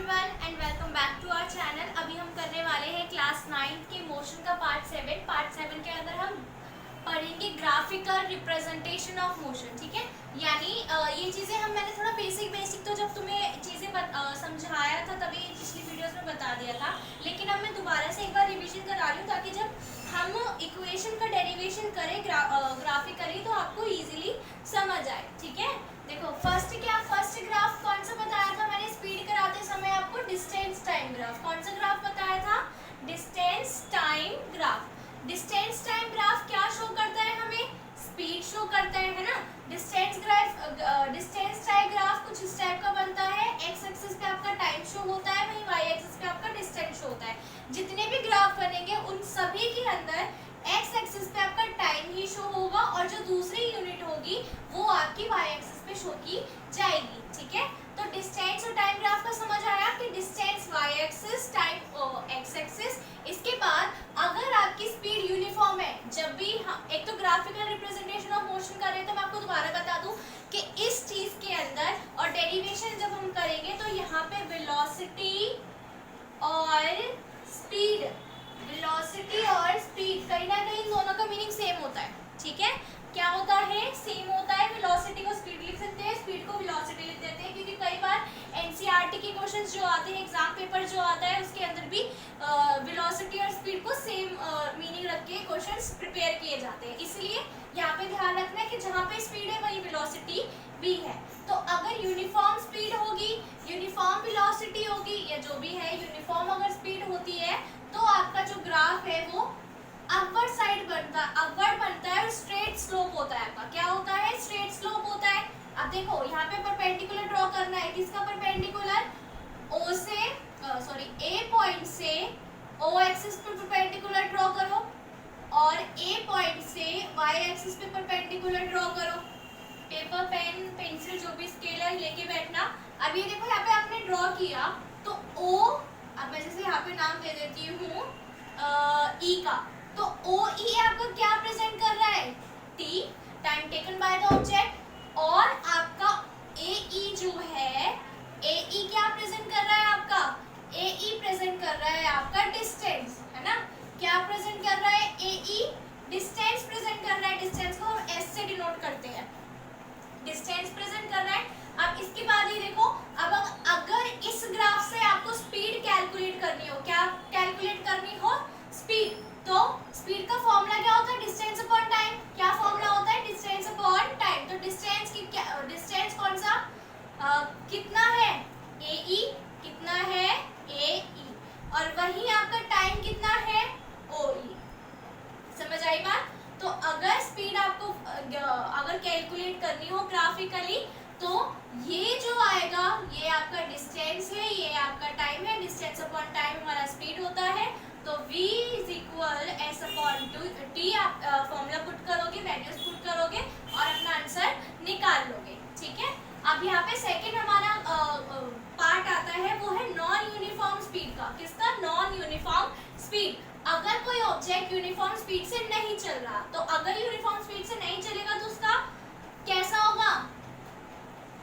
Everyone and welcome back to our channel. अभी हम करने वाले हैं क्लास 9 के मोशन का पार्ट 7 के अंदर हम पढ़ेंगे ग्राफिकल रिप्रेजेंटेशन ऑफ मोशन। ठीक है, यानी ये चीज़ें मैंने थोड़ा बेसिक तो जब तुम्हें चीज़ें समझाया था तभी पिछली वीडियोस में बता दिया था, लेकिन अब मैं दोबारा से एक बार रिविजन करा रही हूँ ताकि जब हम इक्वेशन का डेरिवेशन करें ग्राफिकली तो आपको इजीली समझ आए। ठीक है, देखो फर्स्ट ग्राफ कौन सा बताया था मैंने स्पीड कराते समय आपको? Distance time graph. कौन सा ग्राफ बताया था? Distance time graph. Distance time graph क्या शो करता है हमें? स्पीड शो करता है ना। डिस्टेंस टाइम ग्राफ कुछ इस टाइप का बनता है। एक्स एक्सिस पे आपका टाइम शो होता है, वहीं वाई एक्सिस पे आपका डिस्टेंस शो होता है। जितने भी ग्राफ बनेंगे उन सभी के अंदर एक्स एक्सिस पे आपका टाइम ही शो होगा और जो दूसरी यूनिट होगी वो आपकी वाई एक्सिस पे शो की जाएगी। ठीक है, तो डिस्टेंस और टाइम ग्राफ का समझ आया कि distance Y axis, time X axis. इसके बाद अगर आपकी स्पीड यूनिफॉर्म है, जब भी एक तो ग्राफिकल रिप्रेजेंटेशन ऑफ मोशन कर रहे हैं तो मैं आपको दोबारा बता दूं कि इस चीज के अंदर और डेरिवेशन जब हम करेंगे तो यहाँ पे वेलोसिटी और स्पीड कहीं ना कहीं दोनों का मीनिंग सेम होता है। ठीक है, क्या होता है? सेम होता है। वेलोसिटी को स्पीड लिख सकते हैं, स्पीड को वेलोसिटी लिख देते हैं, क्योंकि कई बार एनसीईआरटी के क्वेश्चंस जो आते हैं, एग्जाम पेपर जो आता है उसके अंदर भी वेलोसिटी और स्पीड को सेम मीनिंग रख के क्वेश्चंस प्रिपेयर किए जाते हैं। इसलिए यहाँ पे ध्यान रखना है कि जहाँ पे स्पीड है वहीं वेलोसिटी भी है। तो अगर यूनिफॉर्म स्पीड होगी, यूनिफॉर्म वेलोसिटी होगी, या जो भी है यूनिफॉर्म अगर स्पीड होती है तो आपका जो ग्राफ है वो अपवर्ड साइड बनता है और स्ट्रेट स्लोप होता है। आपका क्या होता है? स्ट्रेट स्लोप होता है। अब देखो यहाँ पे परपेंडिकुलर ड्रॉ करना है। किसका परपेंडिकुलर? ए पॉइंट से ओ एक्सिस पे परपेंडिकुलर ड्रॉ करो और ए पॉइंट से वाई एक्सिस पे परपेंडिकुलर ड्रॉ करो। पेपर, पेन, पेंसिल जो भी स्केल है लेके बैठना। अब ये देखो यहाँ पे आपने ड्रॉ किया तो ओ, अब मैं जैसे यहाँ पे नाम दे देती हूँ ई का, तो ओ ई आपका क्या प्रेजेंट कर रहा है? T, time taken by the object. और आपका ए ई जो है, ए ई क्या प्रेजेंट कर रहा है आपका? ए ई प्रेजेंट कर रहा है आपका डिस्टेंस, है ना। क्या प्रेजेंट कर रहा है? ए ई डिस्टेंस प्रेजेंट कर रहा है। डिस्टेंस को हम एस से डिनोट करते हैं। डिस्टेंस प्रेजेंट कर रहा है। अब इसके बाद ये देखो, अब अगर इस ग्राफ से आपको स्पीड कैलकुलेट करनी हो, क्या कैलकुलेट करनी हो? स्पीड, तो स्पीड का फॉर्मूला क्या होता है? Distance upon time. क्या फॉर्मूला होता है? Distance upon time. तो डिस्टेंस कौन सा कितना है? ए ई। कितना है? ए ई। और वही आपका टाइम कितना है? ओ ई। समझ आई बात? तो अगर स्पीड आपको अगर कैलकुलेट करनी हो ग्राफिकली तो ये जो आएगा ये आपका डिस्टेंस है, ये आपका टाइम है। डिस्टेंस अपॉन टाइम हमारा स्पीड होता है, तो v is equal S upon T. आप फॉर्मूला पुट करोगे, वैल्यूज पुट करोगे और अपना आंसर निकाल लोगे। ठीक है, अब यहाँ पे सेकंड हमारा पार्ट आता है, वो है नॉन यूनिफॉर्म स्पीड का। किसका? Non uniform speed. अगर कोई ऑब्जेक्ट यूनिफॉर्म स्पीड से नहीं चल रहा, तो अगर यूनिफॉर्म स्पीड से नहीं चलेगा तो उसका कैसा होगा?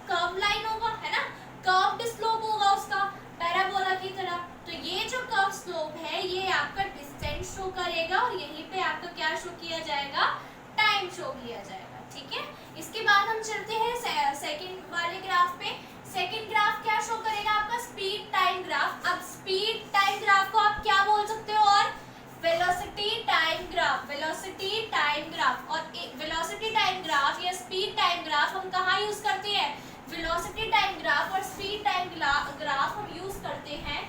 कर्व लाइन होगा, है ना। कर्व्ड स्लोप होगा उसका, पैराबोला की तरह। तो ये जो कर्व स्लोप है ये आपका डिस्टेंस शो करेगा और यहीं पे आपका क्या शो किया जाएगा? टाइम शो किया जाएगा। ठीक है, इसके बाद हम चलते हैं सेकंड वाले ग्राफ पे। सेकंड ग्राफ क्या शो करेगा आपका? Speed time graph. अब स्पीड टाइम ग्राफ को आप क्या बोल सकते हो? और velocity time graph. Velocity time graph और वेलोसिटी टाइम ग्राफ या स्पीड टाइम ग्राफ हम कहाँ यूज करते हैं? वेलोसिटी टाइम ग्राफ और स्पीड टाइम ग्राफ हम यूज करते हैं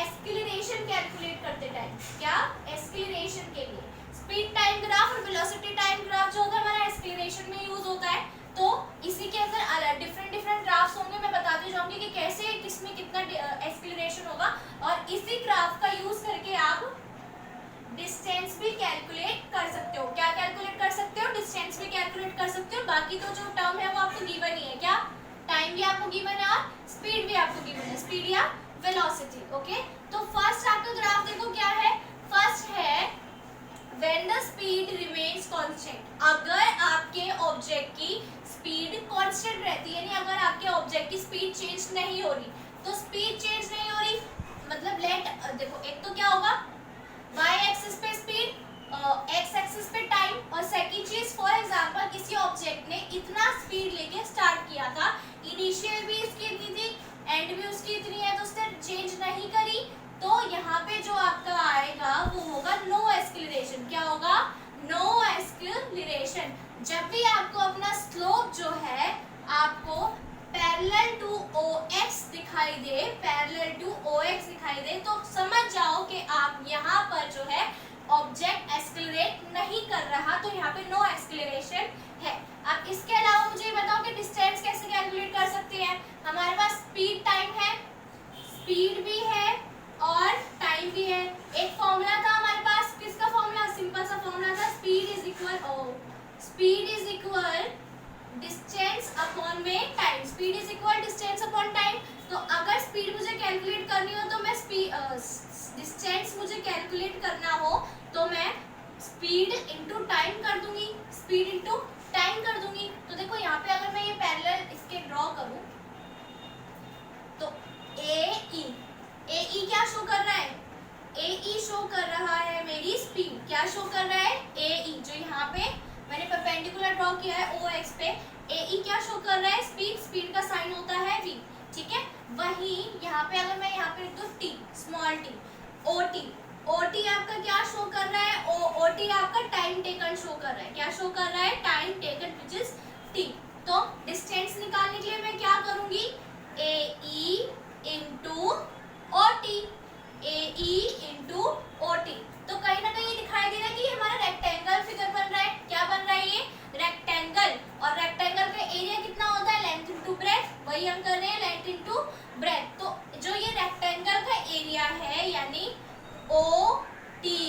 एक्सीलरेशन कैलकुलेट करते टाइम। क्या? एक्सीलरेशन के लिए। स्पीड टाइम ग्राफ और वेलोसिटी टाइम ग्राफ जो होता है हमारा एक्सीलरेशन में यूज होता है। तो इसी के अंदर डिफरेंट ग्राफ्स होंगे, मैं बताती जाऊंगी कि कैसे किसमें कितना एक्सीलरेशन होगा। और इसी ग्राफ का यूज करके आप डिस्टेंस भी कैलकुलेट कर सकते हो। क्या कैलकुलेट कर सकते हो? डिस्टेंस भी कैलकुलेट कर सकते हो। बाकी तो जो टर्म है वो आपको गिवन ही है। क्या? टाइम भी आपको गिवन है और स्पीड भी आपको गिवन है, स्पीड या वेलोसिटी। ओके, तो फर्स्ट आपका ग्राफ देखो क्या है। फर्स्ट है when the speed remains constant. अगर आपके ऑब्जेक्ट की स्पीड कांस्टेंट रहती है, यानी अगर आपके ऑब्जेक्ट की स्पीड चेंज नहीं हो रही। तो स्पीड चेंज नहीं हो रही, मतलब लेट देखो एक तो क्या होगा y एक्सिस पे स्पीड, x एक्सिस पे टाइम, और सेकंड चीज फॉर एग्जांपल किसी ऑब्जेक्ट ने इतना स्पीड लेके स्टार्ट किया था, इनिशियल भी इसकी इतनी थी, एंड भी उसकी इतनी है, तो उसने चेंज नहीं करी, तो यहाँ पे जो आपका आएगा वो होगा नो एक्सीलरेशन। क्या होगा? No acceleration. जब भी आपको अपना स्लोप जो है आपको पैरेलल टू OX दिखाई दे, पैरेलल टू OX दिखाई दे, तो समझ जाओ कि आप यहाँ पर जो है ऑब्जेक्ट एक्सीलरेट नहीं कर रहा, तो यहाँ पे नो एक्सीलरेशन है। अब इसके अलावा मुझे ये बताओ कि डिस्टेंस कैसे कैलकुलेट कर सकते हैं। हमारे पास स्पीड टाइम है, स्पीड भी है और टाइम भी है। एक फॉर्मूला था हमारे पास, किसका फॉर्मूला? सिंपल सा फॉर्मूला था, speed is equal distance upon में time. Speed is equal distance upon time. तो अगर स्पीड मुझे कैलकुलेट करनी हो तो मैं डिस्टेंस मुझे कैलकुलेट करना हो तो मैं स्पीड इंटू टाइम कर दूंगी, स्पीड इंटू टाइम कर दूंगी। तो देखो यहाँ पे अगर मैं ये पैरेलल इसके ड्रॉ करूं तो AE क्या शो कर रहा है? AE शो कर रहा है मेरी स्पीड। क्या शो कर रहा है? AE जो यहाँ पे मैंने परपेंडिकुलर ड्रॉ किया है OX पे, AE क्या शो कर रहा है? स्पीड। स्पीड का साइन होता है V, ठीक है। वही यहाँ पे अगर मैं यहाँ पे लिख दूं T, स्मॉल t, OT आपका क्या शो कर रहा है? OT आपका टाइम टेकन शो कर रहा है। क्या शो कर रहा है? Time taken which is T। तो डिस्टेंस निकालने के लिए मैं क्या करूंगी? AE into OT, AE into OT। तो कहीं ना कहीं दिखाई दे रहा है कि हमारा रेक्टेंगल फिगर बन रहा है। क्या बन रहा है? ये रेक्टेंगल। और रेक्टेंगल का एरिया कितना होता है? Length into breadth. वही हम कर रहे हैं, लेंथ इंटू ब्रेथ। तो जो ये रेक्टेंगल का एरिया है यानी OTA,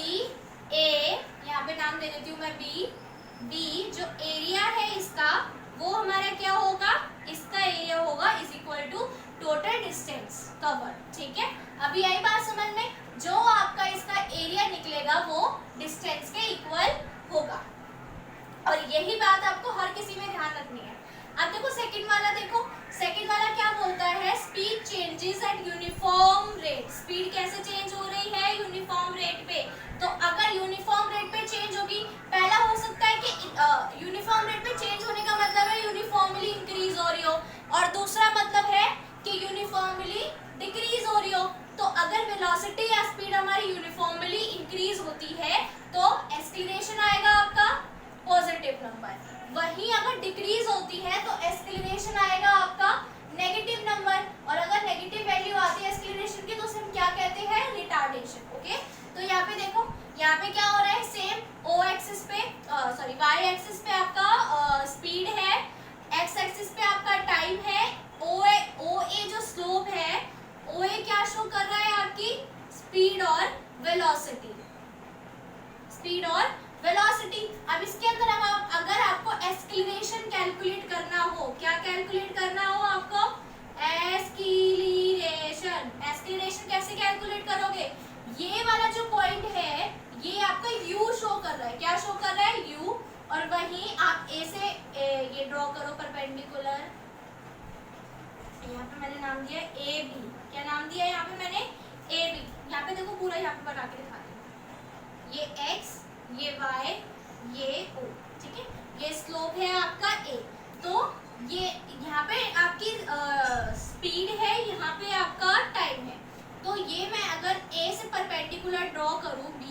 यहाँ पे नाम दे देती हूँ मैं B, जो एरिया है इसका वो हमारा क्या होगा? इसका एरिया होगा is equal to total distance cover, ठीक है। अभी आई बात समझ में? जो आपका इसका एरिया निकलेगा वो डिस्टेंस के इक्वल होगा, और यही बात आपको हर किसी में ध्यान रखनी है। अब देखो सेकंड वाला, देखो सेकंड वाला क्या बोलता है? Speed changes at uniform rate. Speed कैसे चेंज हो रही है? यूनिफॉर्म रेट पे। तो अगर यूनिफॉर्म रेट पे चेंज होगी, पहला हो सकता है कि यूनिफॉर्म रेट पे चेंज होने का मतलब है यूनिफॉर्मली इंक्रीज हो रही हो, और दूसरा मतलब है कि यूनिफॉर्मली डिक्रीज हो रही हो। तो अगर वेलोसिटी या स्पीड हमारी यूनिफॉर्मली इंक्रीज होती है तो एक्सीलरेशन आएगा आपका पॉजिटिव नंबर। वहीं अगर डिक्रीज होती है तो एक्सीलरेशन आएगा आपका नेगेटिव नंबर, और अगर नेगेटिव वैल्यू आती है एक्सीलरेशन की तो उसे हम क्या कहते हैं? रिटार्डेशन। ओके, तो यहाँ पे देखो, यहाँ पे क्या हो रहा है? सेम O एक्सिस पे y एक्सिस पे आपका स्पीड है, x एक्सिस पे आपका टाइम है, OA जो स्लोप है, OA क्या शो कर रहा है? आपकी स्पीड और वेलोसिटी, स्पीड और वेलोसिटी। अब इसके अंदर अगर आपको एक्सीलरेशन कैलकुलेट करना हो, क्या कैलकुलेट करना हो आपको? एक्सीलरेशन। एक्सीलरेशन कैसे कैलकुलेट करोगे? ये वाला जो पॉइंट है ये आपका U शो कर रहा है। क्या शो कर रहा है? U। और वहीं आप A से ये ड्रॉ करो परपेंडिकुलर, यहाँ पे मैंने नाम दिया AB। क्या नाम दिया यहाँ पे मैंने? AB। यहाँ पे देखो पूरा यहाँ पे बना के दिखा दूँ, ये X, ये Y, ये O, ठीक है। ये स्लोप है आपका A। तो ये यहाँ पे आपकी स्पीड है, यहाँ पे आपका टाइम है। तो ये मैं अगर A से परपेंडिकुलर ड्रॉ करूँ B,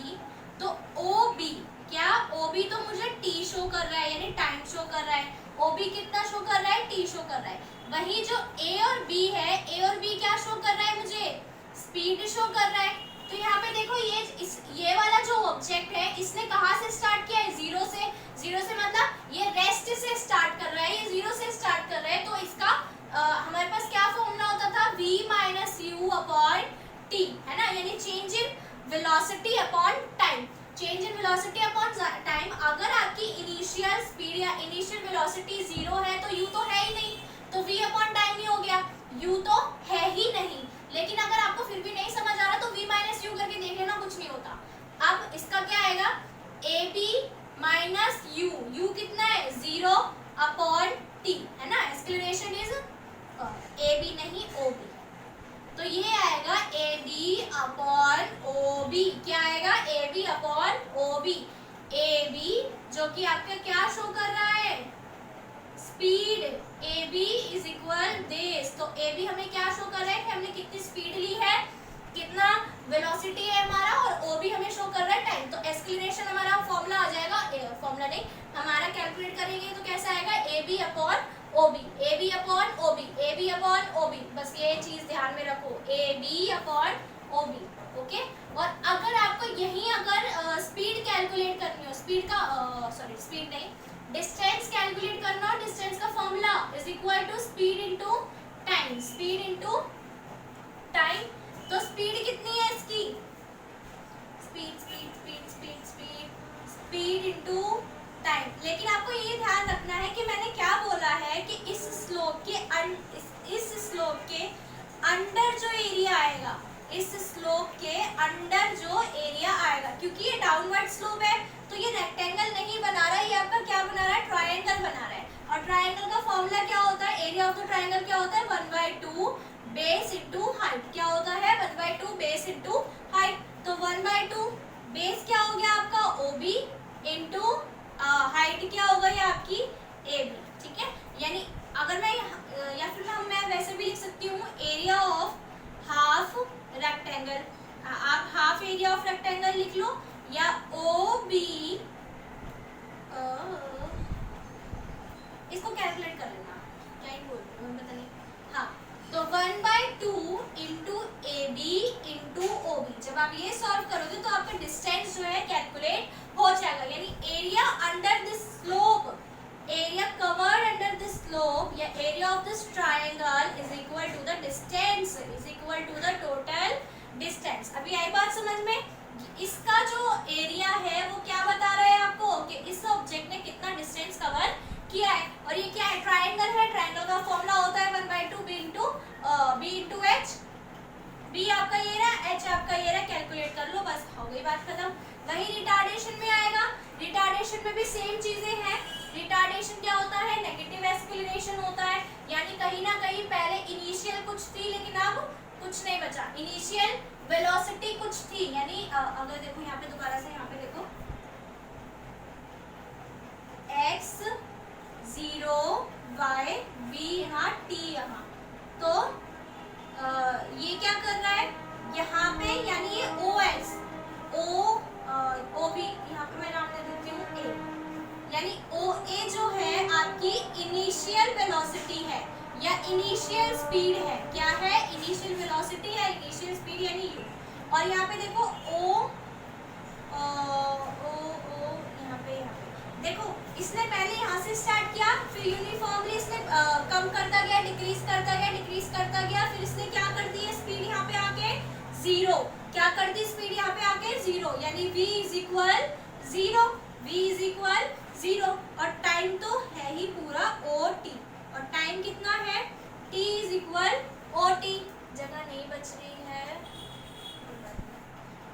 तो OB, क्या OB तो मुझे T शो कर रहा है, यानी टाइम शो कर रहा है। OB कितना शो कर रहा है? T शो कर रहा है। वही जो A और B है, A और B क्या शो कर रहा है मुझे? स्पीड शो कर रहा है। तो यहाँ पे देखो ये वाला जो ऑब्जेक्ट है इसने कहाँ से स्टार्ट किया है? जीरो से। जीरो से मतलब ये रेस्ट से स्टार्ट कर रहा है, ये जीरो से स्टार्ट कर रहा है। तो इसका हमारे पास क्या फॉर्मूला होता था? V minus U upon T, है ना, यानी change in velocity upon time. Change in velocity upon time. अगर आपकी इनिशियल स्पीड या इनिशियल वेलोसिटी जीरो है तो U तो है ही नहीं, तो V अपॉन टाइम ही हो गया, U तो है ही नहीं। लेकिन अगर आपको फिर भी नहीं समझ आ रहा तो V माइनस U करके देख लेना, कुछ नहीं होता। अब इसका क्या आएगा? AB minus U। U कितना है? 0 अपॉन T, है ना। एक्सीलरेशन इज AB नहीं OB। तो ये आएगा A B upon O B. क्या आएगा? A B upon O B. A B जो कि आपका क्या शो कर रहा है? Speed. A B is equal this. तो ए बी हमें क्या शो कर रहा है कि हमने कितनी स्पीड ली है, कितना वेलोसिटी है हमारा, और ओ बी हमें शो कर रहा है टाइम। तो एक्सीलरेशन हमारा फॉर्मूला आ जाएगा, फॉर्मूला नहीं, हमारा कैलकुलेट करेंगे तो कैसा आएगा? A B upon O B. A B upon O B, A B upon O B, बस ये चीज ध्यान में रखो, A B upon O B. Okay. और अगर आपको यही अगर स्पीड कैलकुलेट करनी हो, स्पीड का सॉरी स्पीड नहीं, डिस्टेंस कैलकुलेट करना हो, डिस्टेंस का formula is equal to speed into time. Speed into time. तो स्पीड कितनी है इसकी? Speed speed speed speed speed speed into time. लेकिन आपको ये ध्यान रखना है कि मैंने क्या बोला है कि इस स्लोप के अंडर जो एरिया आएगा, इस स्लोप के अंडर जो एरिया आएगा, क्योंकि ये डाउनवर्ड स्लोप है तो ये रेक्टेंगल नहीं बना रहा है, ये आपका क्या बना रहा है? ट्रायंगल बना रहा है। और ट्रायंगल का फॉर्मूला क्या होता है? एरिया ऑफ द ट्रायंगल क्या होता है? 1/2 बेस इनटू हाइट। क्या होता है? 1/2 बेस इनटू हाइट। तो 1/2 बेस क्या हो गया आपका? OB इनटू हाइट क्या होगा? ये आपकी AB। ठीक है, यानी अगर मैं या फिर मैं वैसे भी लिख सकती हूँ, एरिया ऑफ हाफ रेक्टेंगल। आप हाफ एरिया ऑफ रेक्टेंगल लिख लो, या OB, इसको कैलकुलेट कर लेना, क्या ही बोल रही हूँ पता नहीं। हाँ, तो 1/2 इंटू AB इंटू OB। जब आप ये सॉल्व करोगे तो आपका डिस्टेंस जो है कैलकुलेट हो जाएगा, यानी area under this slope, area covered under this slope या area of this triangle is equal to the distance, is equal to the total distance. अभी आई बात समझ में? इसका जो एरिया है वो क्या बता रहा है आपको कि इस ऑब्जेक्ट ने कितना डिस्टेंस कवर किया है। और ये क्या है? ट्रायंगल है। ट्रायंगल का फॉर्मूला होता है 1/2 b इंटू h। b आपका ये रहा, h आपका ये रहा, कैलकुलेट कर लो, बस हो गई बात खत्म। वही रिटार्डेशन में आएगा। रिटार्डेशन में भी सेम चीजें हैं। रिटार्डेशन क्या होता है? नेगेटिव एक्सीलरेशन होता है, यानी कहीं ना कहीं पहले इनिशियल कुछ थी लेकिन अब कुछ नहीं बचा। इनिशियल वेलोसिटी कुछ थी, यानी अगर देखो यहाँ पे दोबारा से, यहाँ पे देखो x 0 y v यहाँ t यहाँ, तो ये क्या कर रहा है यहाँ पे, यानी ये OS OB, यहाँ पे मैं नाम दे देती हूँ A, यानी OA जो है आपकी इनिशियल वेलोसिटी है या इनिशियल स्पीड है। क्या है? इनिशियल वेलोसिटी या इनिशियल स्पीड, यानी U। और यहाँ पे देखो O यहाँ पे देखो, इसने पहले यहाँ से स्टार्ट किया, फिर यूनिफॉर्मली इसने कम करता गया, डिक्रीज करता गया, डिक्रीज करता गया, फिर इसने क्या कर दी है? स्पीड यहाँ पे आके 0। क्या कर दी? स्पीड यहाँ पे आके 0, यानी v is equal 0, v is equal 0। और टाइम तो है ही पूरा OT, और टाइम कितना है? t is equal OT। जगह नहीं बच रही है,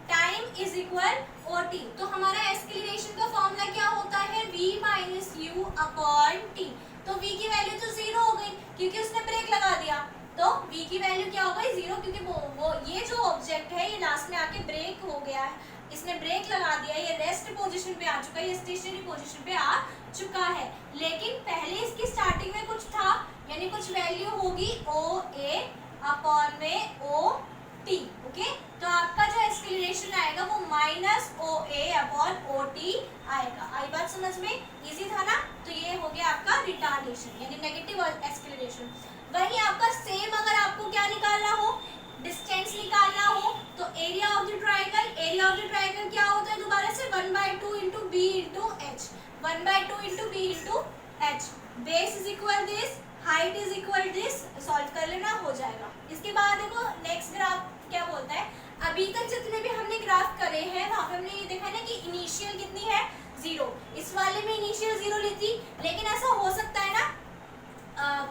टाइम इज इक्वल OT। तो हमारा एक्सीलरेशन का फॉर्मूला क्या होता है? v minus u upon t। तो v की वैल्यू तो 0 हो गई क्योंकि उसने ब्रेक लगा दिया, तो v की वैल्यू क्या हो गई? 0, क्योंकि वो ये जो ऑब्जेक्ट है ये लास्ट में आके ब्रेक हो गया है, इसने ब्रेक लगा दिया, ये रेस्ट पोजीशन पे आ चुका है, ये स्टेशनरी पोजीशन पे आ चुका है। लेकिन पहले इसकी स्टार्टिंग में कुछ था, यानी कुछ वैल्यू होगी OA अपॉन में OT। ओके, तो आपका जो एक्सीलरेशन आएगा वो माइनस OA अपॉन OT आएगा। आई बात समझ में? इजी था ना? तो ये हो गया आपका रिटार्डेशन, यानी नेगेटिव एक्सीलरेशन। वही आपका सेम, अगर आपको क्या निकालना हो? डिस्टेंस निकालना हो, तो area of the triangle, area of the triangle क्या होता है? दोबारा से 1/2 into b into h, 1/2 into b into h। Base is equal this, height is equal this, solve कर लेना, हो जाएगा। इसके बाद देखो नेक्स्ट ग्राफ क्या बोलता है। अभी तक जितने भी हमने ग्राफ करे हैं वहां पे हमने ये देखा है ना कि इनिशियल कितनी है? 0। इस वाले में इनिशियल 0 ली थी, लेकिन ऐसा हो सकता है ना,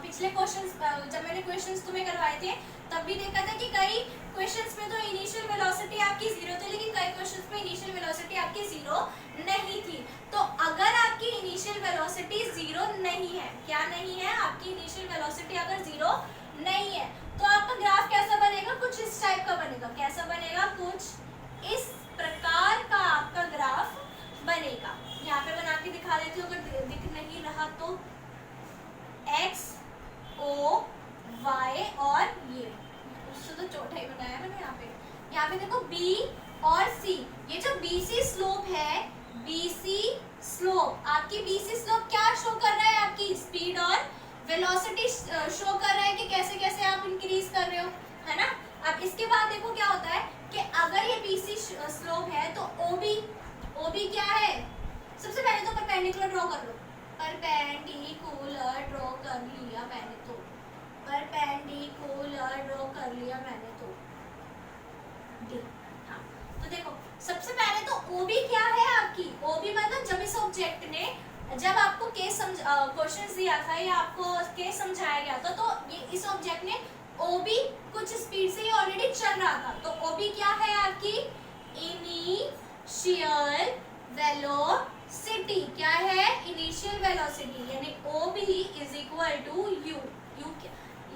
पिछले क्वेश्चंस जब मैंने क्वेश्चंस तुम्हें करवाए थे तब भी देखा था कि कई क्वेश्चंस में तो इनिशियल वेलोसिटी आपकी 0 थी, लेकिन कई क्वेश्चंस में इनिशियल वेलोसिटी आपकी 0 नहीं थी। तो अगर आपकी इनिशियल वेलोसिटी 0 नहीं है, क्या नहीं है? आपकी इनिशियल वेलोसिटी अगर 0 नहीं है तो आपका ग्राफ कैसा बनेगा? कुछ यहाँ पे देखो बी और सी, ये जो बीसी स्लोप है, बीसी स्लोप, आपकी बीसी स्लोप क्या शो कर रहा है, आपकी स्पीड और वेलोसिटी शो कर रहा है कि कैसे कैसे आप इंक्रीज कर रहे हो, है ना। अब इसके बाद देखो क्या होता है कि अगर ये बीसी स्लोप है तो ओबी, ओबी क्या है, सबसे पहले तो परपेंडिकुलर ड्रॉ कर लो, परपेंडिकुलर ड्रॉ कर लिया मैंने, तो परपेंडिकुलर ड्रॉ कर लिया मैंने, तो डी। हाँ, तो देखो सबसे पहले तो ओबी क्या है आपकी, ओबी मतलब जब इस ऑब्जेक्ट ने, जब आपको केस क्वेश्चन दिया था या आपको केस समझाया गया था, तो ये इस ऑब्जेक्ट ने ओबी कुछ स्पीड से ऑलरेडी चल रहा था, तो ओबी क्या है आपकी, इनिशियल वेलोसिटी, क्या है, इनिशियल वेलोसिटी, यानी OB is equal to u, u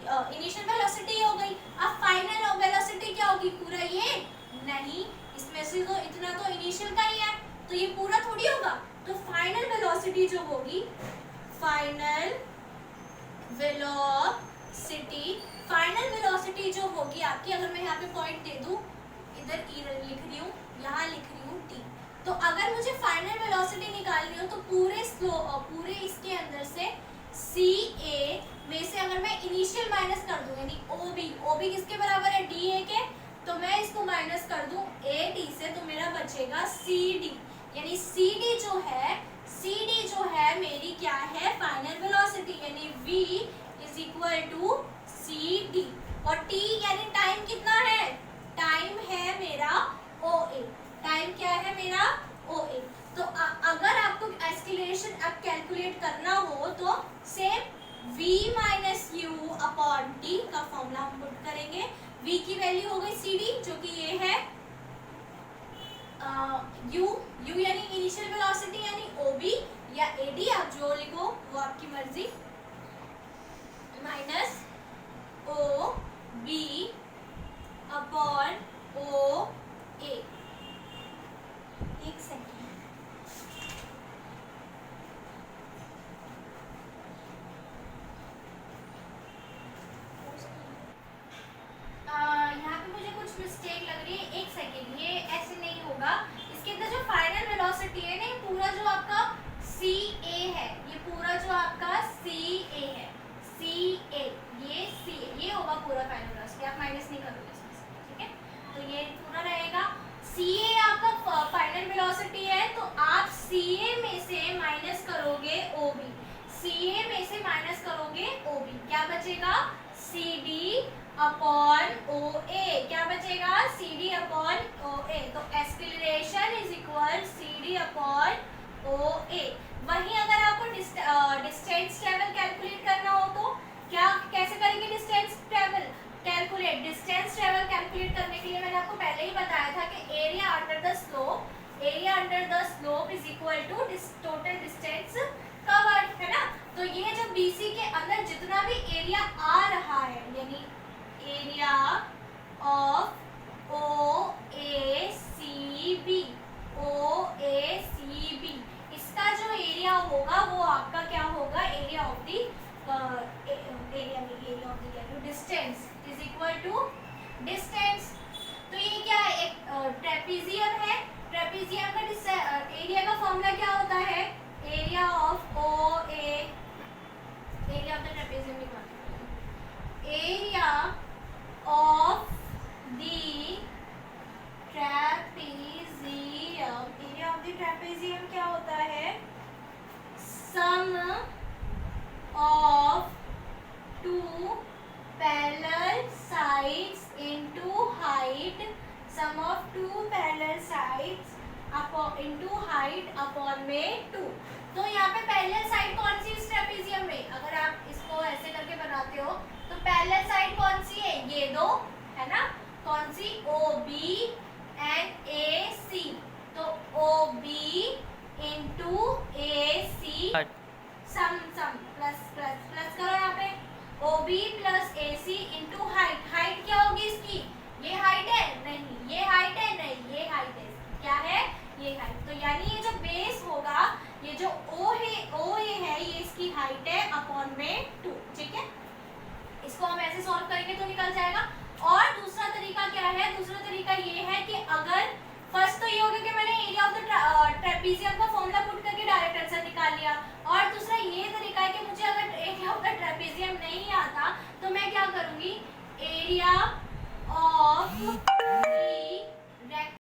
initial velocity हो गई। अब फाइनल वेलोसिटी क्या होगी, पूरा ये नहीं, इसमें से तो इतना तो इनिशियल का ही है, तो ये पूरा थोड़ी होगा, तो फाइनल वेलोसिटी जो होगी, फाइनल वेलोसिटी, फाइनल वेलोसिटी जो होगी आपकी, अगर मैं यहाँ पे पॉइंट दे दूं, इधर ई लिख रही हूँ, यहाँ लिख रही हूँ टी, तो अगर मुझे फाइनल वेलोसिटी निकालनी हो तो पूरे इसके अंदर से सी ए में से अगर मैं इनिशियल माइनस कर दूं, यानी ओबी, ओबी किसके बराबर है, डी ए के, तो मैं इसको माइनस कर दूं ए डी से, तो मेरा बचेगा सी डी, यानी सी डी जो है, सी डी जो है मेरी क्या है, फाइनल वेलोसिटी, यानी v is equal to C D, और t यानी टाइम कितना है, टाइम है मेरा ओ ए, टाइम क्या है मेरा ओ ए। तो अगर आपको एक्सीलरेशन अब कैलकुलेट करना हो तो same v minus you upon T का फॉर्मूला हम पुट करेंगे, v की वैल्यू हो गई सी डी, जो कि ये है u, u यानी इनिशियल वेलोसिटी, यानी ओबी या एडी, आप जो लिखो वो आपकी मर्जी, minus O B upon O A. एक सेकेंड, यहाँ पे मुझे कुछ मिस्टेक लग रही है, एक सेकेंड, ये ऐसे नहीं होगा, इसके अंदर जो फाइनल वेलोसिटी है ना, पूरा जो आपका सी ए है, ये पूरा जो आपका सी ए है, सी ए, ये सी ए, ये होगा पूरा फाइनल वेलोसिटी, आप माइनस नहीं करोगे इसमें से, ठीक है, तो ये पूरा रहेगा, सी ए आपका फाइनल वेलोसिटी है, तो आप सी ए में से माइनस करोगे ओ बी, सी ए में से माइनस करोगे ओ बी, क्या बचेगा, सी डी अपॉन ओ ए, क्या बचेगा, सी डी अपॉन ओ ए, तो acceleration is equal C D upon O A. वहीं अगर आपको डिस्टेंस ट्रेवल कैलकुलेट करना हो तो क्या, कैसे करेंगे distance travel calculate, distance travel calculate करने के लिए मैंने आपको पहले ही बताया था कि area under the slope, area under the slope is equal to total distance covered, है ना। तो ये जब बीसी के अंदर जितना भी एरिया आ रहा है, यानी area of O A C B, O A C B, इसका जो एरिया होगा वो आपका क्या होगा, area of the distance is equal to distance. तो ये क्या है, एक ट्रेपेजियम है, ट्रेपेजियम का एरिया का फॉर्मूला क्या होता है, area of O A, area of the trapezium निकालना, area of the trapezium, area of the trapezium क्या होता है, sum of two parallel sides into height, sum of two parallel sides into height upon में 2। तो यहाँ पे parallel side कौन सी इस ट्रेपेजियम में, अगर आप इसको ऐसे करके बनाते हो तो पैरेलल साइड कौन सी है, ये दो, है ना, कौन सी, ओ बी एंड ए सी, तो ओ बी इंटू ए सी, सम प्लस प्लस प्लस करो यहाँ पे, ओ बी प्लस ए सी इंटू हाइट, हाइट क्या होगी इसकी, ये हाइट है नहीं, ये हाइट है नहीं, ये हाइट है, क्या है, ये हाइट। तो यानी ये जो बेस होगा, ये जो ओ है, ओ ए है, ये इसकी हाइट है अपॉन में 2, ठीक है। इसको हम ऐसे सॉल्व करेंगे तो निकल जाएगा। और दूसरा तरीका क्या है, दूसरा तरीका ये तो ट्रेपीजियम का फॉर्मूला पुट करके डायरेक्ट आंसर निकाल लिया। और दूसरा ये तरीका है कि मुझे अगर एरिया ऑफ द ट्रेपीजियम नहीं आता तो मैं क्या करूंगी, एरिया ऑफ